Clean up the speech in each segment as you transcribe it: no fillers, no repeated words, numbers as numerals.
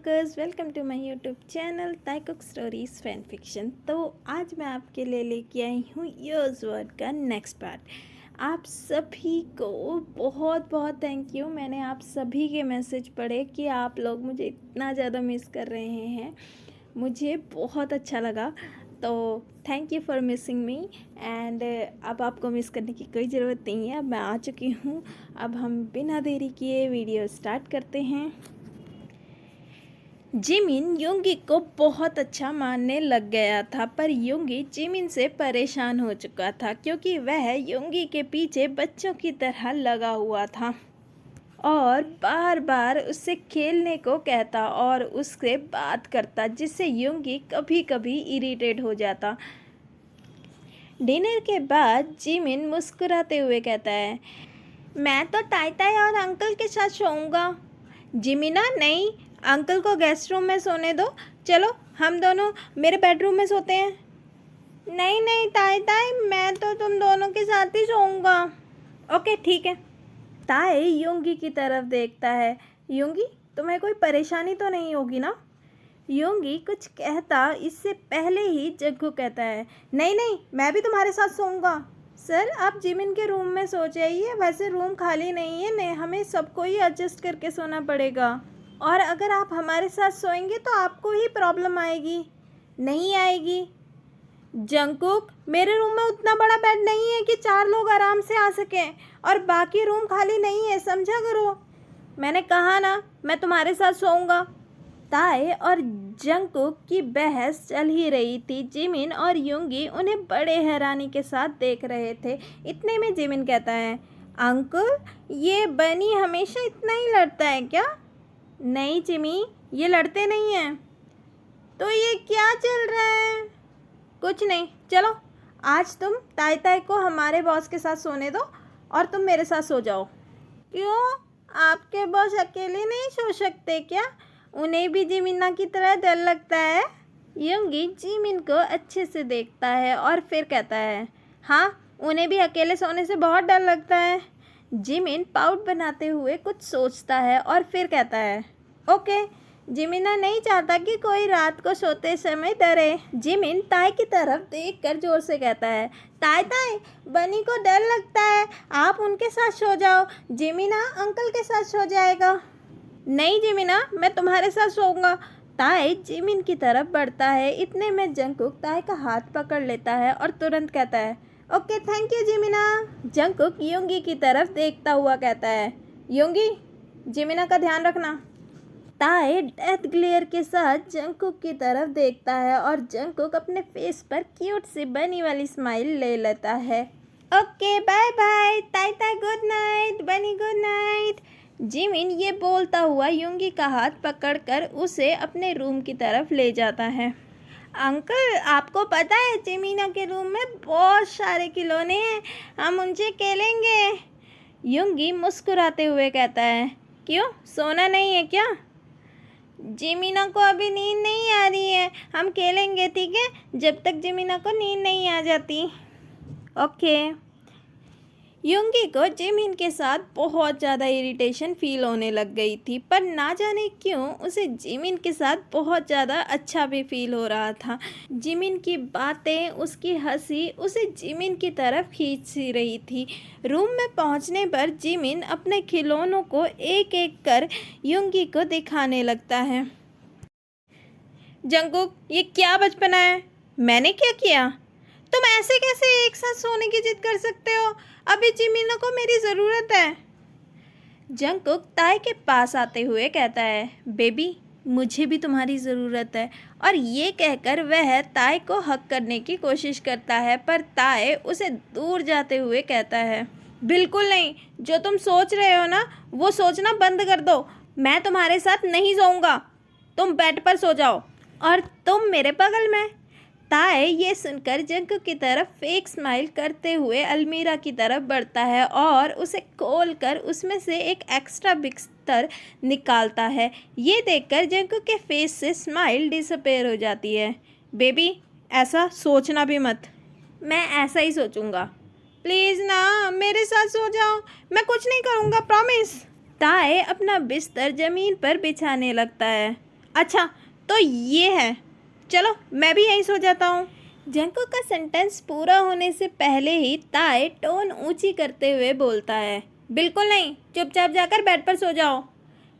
Cookers, welcome to my YouTube channel Taekook stories fan fiction. तो आज मैं आपके लिए लेके आई हूँ यूज वर्ड का नेक्स्ट पार्ट। आप सभी को बहुत बहुत थैंक यू। मैंने आप सभी के मैसेज पढ़े कि आप लोग मुझे इतना ज़्यादा मिस कर रहे हैं, मुझे बहुत अच्छा लगा। तो thank you for missing me and अब आपको मिस करने की कोई ज़रूरत नहीं है। अब मैं आ चुकी हूँ। अब हम बिना देरी किए वीडियो स्टार्ट करते हैं। जिमिन योंगी को बहुत अच्छा मानने लग गया था, पर योंगी जिमिन से परेशान हो चुका था क्योंकि वह योंगी के पीछे बच्चों की तरह लगा हुआ था और बार बार उससे खेलने को कहता और उससे बात करता, जिससे योंगी कभी कभी इरिटेट हो जाता। डिनर के बाद जिमिन मुस्कुराते हुए कहता है, मैं तो ताई ताई और अंकल के साथ सोऊंगा। जिमिना, नहीं, अंकल को गेस्ट रूम में सोने दो। चलो हम दोनों मेरे बेडरूम में सोते हैं। नहीं नहीं ताई ताई, मैं तो तुम दोनों के साथ ही सोऊंगा। ओके ठीक है। ताई योंगी की तरफ देखता है, योंगी तुम्हें कोई परेशानी तो नहीं होगी ना? योंगी कुछ कहता इससे पहले ही जग्गू कहता है, नहीं नहीं, मैं भी तुम्हारे साथ सोऊंगा। सर आप जिमिन के रूम में सो जाइए, वैसे रूम खाली नहीं है, नहीं हमें सबको ही एडजस्ट करके सोना पड़ेगा, और अगर आप हमारे साथ सोएंगे तो आपको ही प्रॉब्लम आएगी। नहीं आएगी। जंगकुक, मेरे रूम में उतना बड़ा बेड नहीं है कि 4 लोग आराम से आ सकें, और बाकी रूम खाली नहीं है, समझा करो। मैंने कहा ना, मैं तुम्हारे साथ सोऊंगा। ताई और जंगकुक की बहस चल ही रही थी। जिमिन और योंगी उन्हें बड़े हैरानी के साथ देख रहे थे। इतने में जिमिन कहता है, अंकल ये बनी हमेशा इतना ही लड़ता है क्या? नहीं जिमी, ये लड़ते नहीं हैं। तो ये क्या चल रहा है? कुछ नहीं, चलो आज तुम ताई ताई को हमारे बॉस के साथ सोने दो और तुम मेरे साथ सो जाओ। क्यों, आपके बॉस अकेले नहीं सो सकते क्या? उन्हें भी जिमिना की तरह डर लगता है। योंगी जिमिन को अच्छे से देखता है और फिर कहता है, हाँ उन्हें भी अकेले सोने से बहुत डर लगता है। जिमिन पाउट बनाते हुए कुछ सोचता है और फिर कहता है, ओके। जिमिना नहीं चाहता कि कोई रात को सोते समय डरे। जिमिन ताई की तरफ देखकर जोर से कहता है, ताई ताई बनी को डर लगता है, आप उनके साथ सो जाओ, जिमिना अंकल के साथ सो जाएगा। नहीं जिमिना, मैं तुम्हारे साथ सोऊंगा। ताई जिमिन की तरफ बढ़ता है। इतने में जंगकुक ताई का हाथ पकड़ लेता है और तुरंत कहता है, ओके थैंक यू जिमिना। जंगकुक योंगी की तरफ देखता हुआ कहता है, योंगी जिमिना का ध्यान रखना। ताई डेथ ग्लेयर के साथ जंगकुक की तरफ देखता है और जंगकुक अपने फेस पर क्यूट सी बनी वाली स्माइल ले लेता है। ओके बाय बाय ताई ताई, गुड नाइट बनी, गुड नाइट। जिमिन ये बोलता हुआ योंगी का हाथ पकड़कर उसे अपने रूम की तरफ ले जाता है। अंकल आपको पता है जिमिना के रूम में बहुत सारे खिलौने हैं, हम उनसे खेलेंगे। योंगी मुस्कुराते हुए कहता है, क्यों, सोना नहीं है क्या? जिमिना को अभी नींद नहीं आ रही है, हम खेलेंगे ठीक है, जब तक जिमिना को नींद नहीं आ जाती। ओके। योंगी को जिमिन के साथ बहुत ज़्यादा इरिटेशन फील होने लग गई थी, पर ना जाने क्यों उसे जिमिन के साथ बहुत ज़्यादा अच्छा भी फील हो रहा था। जिमिन की बातें, उसकी हंसी उसे जिमिन की तरफ खींच सी रही थी। रूम में पहुंचने पर जिमिन अपने खिलौनों को एक एक कर योंगी को दिखाने लगता है। जंगकुक, ये क्या बचपना है? मैंने क्या किया? तुम ऐसे कैसे एक साथ सोने की जिद कर सकते हो? अभी जिमिना को मेरी ज़रूरत है। जंगकुक ताई के पास आते हुए कहता है, बेबी मुझे भी तुम्हारी ज़रूरत है, और ये कहकर वह ताई को हक करने की कोशिश करता है, पर ताई उसे दूर जाते हुए कहता है, बिल्कुल नहीं, जो तुम सोच रहे हो ना वो सोचना बंद कर दो। मैं तुम्हारे साथ नहीं सोऊंगा, तुम बेड पर सो जाओ और तुम मेरे बगल में। ताई ये सुनकर जंगकुक की तरफ फेक स्माइल करते हुए अलमीरा की तरफ बढ़ता है और उसे खोलकर उसमें से एक एक्स्ट्रा बिस्तर निकालता है। ये देखकर जंगकुक के फेस से स्माइल डिसअपेयर हो जाती है। बेबी ऐसा सोचना भी मत। मैं ऐसा ही सोचूंगा। प्लीज़ ना मेरे साथ सो जाओ, मैं कुछ नहीं करूँगा, प्रॉमिस। ताई अपना बिस्तर ज़मीन पर बिछाने लगता है। अच्छा तो ये है, चलो मैं भी यहीं सो जाता हूँ। जंकुक का सेंटेंस पूरा होने से पहले ही ताए टोन ऊंची करते हुए बोलता है, बिल्कुल नहीं, चुपचाप जाकर बेड पर सो जाओ।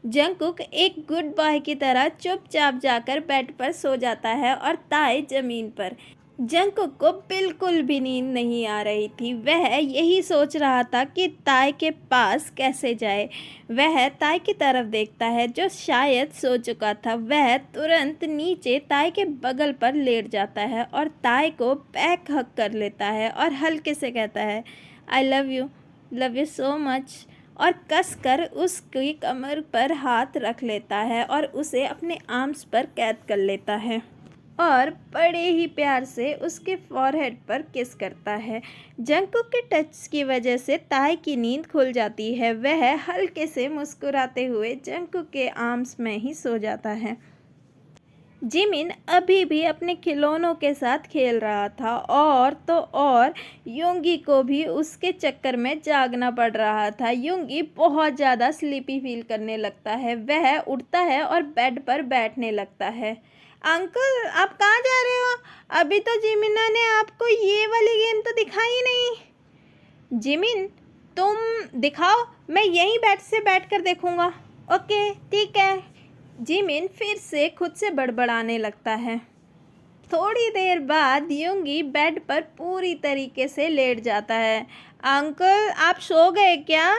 जंकुक एक गुड बॉय की तरह चुपचाप जाकर बेड पर सो जाता है और ताए जमीन पर। जंकुक को बिल्कुल भी नींद नहीं आ रही थी। वह यही सोच रहा था कि ताए के पास कैसे जाए। वह ताए की तरफ देखता है जो शायद सो चुका था। वह तुरंत नीचे ताए के बगल पर लेट जाता है और ताए को बैक हग कर लेता है और हल्के से कहता है, I love you so much, और कसकर उसकी कमर पर हाथ रख लेता है और उसे अपने आर्म्स पर कैद कर लेता है और बड़े ही प्यार से उसके फॉरहेड पर किस करता है। जंकुक के टच की वजह से ताए की नींद खुल जाती है। वह हल्के से मुस्कुराते हुए जंकुक के आर्म्स में ही सो जाता है। जिमिन अभी भी अपने खिलौनों के साथ खेल रहा था और तो और योंगी को भी उसके चक्कर में जागना पड़ रहा था। योंगी बहुत ज़्यादा स्लीपी फील करने लगता है। वह उठता है और बेड पर बैठने लगता है। अंकल आप कहाँ जा रहे हो? अभी तो जिमिना ने आपको ये वाली गेम तो दिखाई नहीं। जिमिन तुम दिखाओ, मैं यहीं बैठ कर देखूँगा। ओके ठीक है। जिमिन फिर से खुद से बड़बड़ाने लगता है। थोड़ी देर बाद योंगी बेड पर पूरी तरीके से लेट जाता है। अंकल आप सो गए क्या?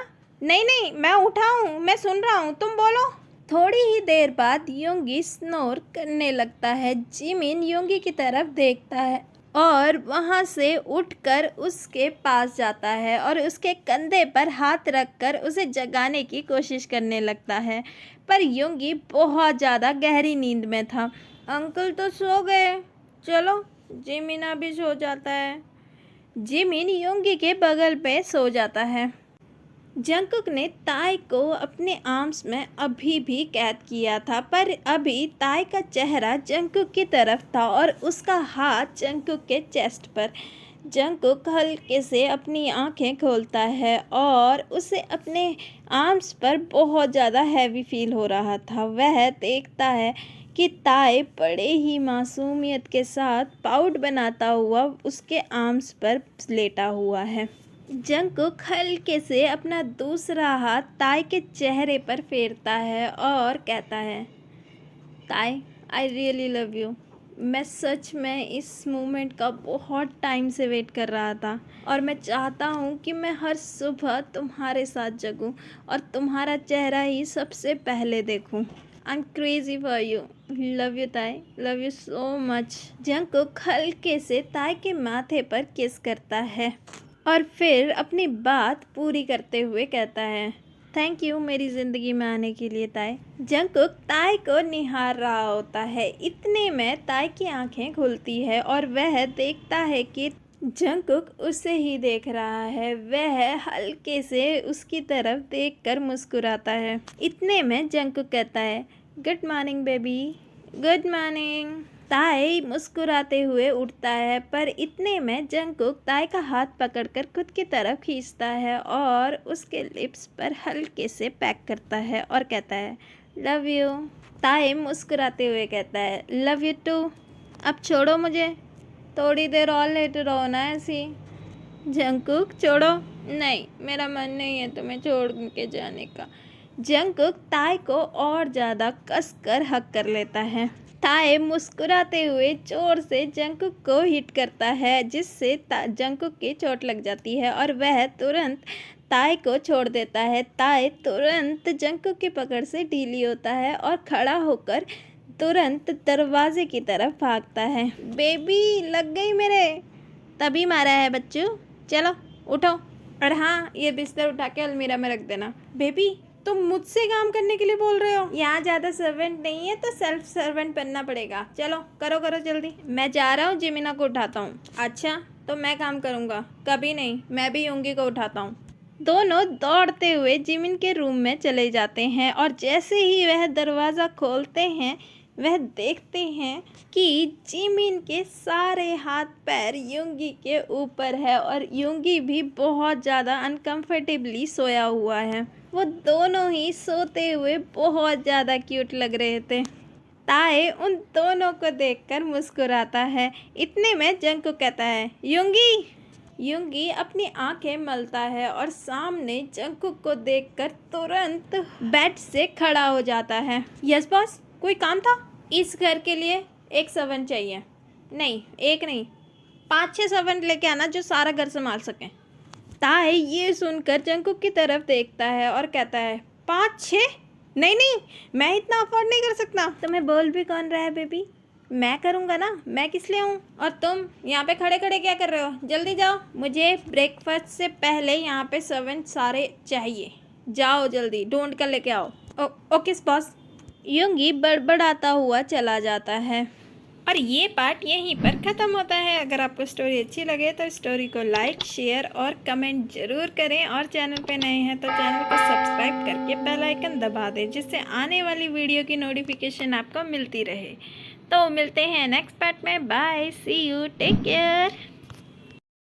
नहीं मैं उठा हूँ, मैं सुन रहा हूँ, तुम बोलो। थोड़ी ही देर बाद योंगी स्नोर करने लगता है। जिमिन योंगी की तरफ देखता है और वहाँ से उठकर उसके पास जाता है और उसके कंधे पर हाथ रखकर उसे जगाने की कोशिश करने लगता है, पर योंगी बहुत ज़्यादा गहरी नींद में था। अंकल तो सो गए, चलो जिमिन भी सो जाता है। जिमिन योंगी के बगल पे सो जाता है। जंकुक ने ताए को अपने आर्म्स में अभी भी कैद किया था, पर अभी ताए का चेहरा जंकुक की तरफ था और उसका हाथ जंकुक के चेस्ट पर। जंकुक हल्के से अपनी आंखें खोलता है और उसे अपने आर्म्स पर बहुत ज़्यादा हैवी फील हो रहा था। वह देखता है कि ताए बड़े ही मासूमियत के साथ पाउड बनाता हुआ उसके आर्म्स पर लेटा हुआ है। जंकुक हल्के से अपना दूसरा हाथ ताए के चेहरे पर फेरता है और कहता है, ताए आई रियली लव यू। मैं सच में इस मोमेंट का बहुत टाइम से वेट कर रहा था और मैं चाहता हूँ कि मैं हर सुबह तुम्हारे साथ जगूँ और तुम्हारा चेहरा ही सबसे पहले देखूँ। I am crazy for you, love you Tae, love you so much. Jungkook हल्के से ताए के माथे पर किस करता है और फिर अपनी बात पूरी करते हुए कहता है, थैंक यू मेरी ज़िंदगी में आने के लिए ताए। जंकुक ताए को निहार रहा होता है। इतने में ताए की आंखें खुलती है और वह देखता है कि जंकुक उसे ही देख रहा है। वह हल्के से उसकी तरफ देखकर मुस्कुराता है। इतने में जंकुक कहता है, good morning baby, good morning. ताए मुस्कुराते हुए उठता है, पर इतने में जंकुक ताए का हाथ पकड़कर खुद की तरफ खींचता है और उसके लिप्स पर हल्के से पैक करता है और कहता है, लव यू। ताए मुस्कुराते हुए कहता है, लव यू टू। अब छोड़ो मुझे, थोड़ी देर और लेटे रहो ना ऐसी। जंकुक छोड़ो, नहीं मेरा मन नहीं है तुम्हें छोड़ के जाने का। जंकुक ताए को और ज़्यादा कसकर हक कर लेता है। ताए मुस्कुराते हुए जोर से जंकुक को हिट करता है, जिससे जंकुक की चोट लग जाती है और वह तुरंत ताए को छोड़ देता है। ताए तुरंत जंकुक की पकड़ से ढीली होता है और खड़ा होकर तुरंत दरवाजे की तरफ भागता है। बेबी लग गई मेरे, तभी मारा है बच्चों, चलो उठो, और हाँ ये बिस्तर उठा के अलमीरा में रख देना। बेबी तुम मुझसे काम करने के लिए बोल रहे हो? यहाँ ज़्यादा सर्वेंट नहीं है तो सेल्फ सर्वेंट बनना पड़ेगा। चलो करो करो जल्दी, मैं जा रहा हूँ जिमिना को उठाता हूँ। अच्छा तो मैं काम करूँगा? कभी नहीं, मैं भी योंगी को उठाता हूँ। दोनों दौड़ते हुए जिमिन के रूम में चले जाते हैं और जैसे ही वह दरवाज़ा खोलते हैं वह देखते हैं कि जिमिन के सारे हाथ पैर योंगी के ऊपर है और योंगी भी बहुत ज़्यादा अनकंफर्टेबली सोया हुआ है। वो दोनों ही सोते हुए बहुत ज़्यादा क्यूट लग रहे थे। ताए उन दोनों को देखकर मुस्कुराता है। इतने में जंगकुक कहता है, युंगी। युंगी अपनी आंखें मलता है और सामने जंगकुक को देखकर तुरंत बेड से खड़ा हो जाता है। यस बॉस, कोई काम था? इस घर के लिए एक सर्वेंट चाहिए। नहीं, एक नहीं, 5-6 सर्वेंट लेके आना जो सारा घर संभाल सकें। ताए ये सुनकर जंगकुक की तरफ देखता है और कहता है, 5-6? नहीं नहीं, मैं इतना अफोर्ड नहीं कर सकता। तुम्हें बोल भी कौन रहा है बेबी? मैं करूँगा ना, मैं किस लिए हूँ? और तुम यहाँ पे खड़े खड़े क्या कर रहे हो? जल्दी जाओ, मुझे ब्रेकफास्ट से पहले यहाँ पे सर्वेंट सारे चाहिए। जाओ जल्दी ढूंढ कर लेके आओ। Okay boss. युंगी बड़बड़ाता हुआ चला जाता है और ये पार्ट यहीं पर ख़त्म होता है। अगर आपको स्टोरी अच्छी लगे तो स्टोरी को लाइक, शेयर और कमेंट ज़रूर करें और चैनल पे नए हैं तो चैनल को सब्सक्राइब करके बेल आइकन दबा दें, जिससे आने वाली वीडियो की नोटिफिकेशन आपको मिलती रहे। तो मिलते हैं नेक्स्ट पार्ट में। Bye, see you, take care.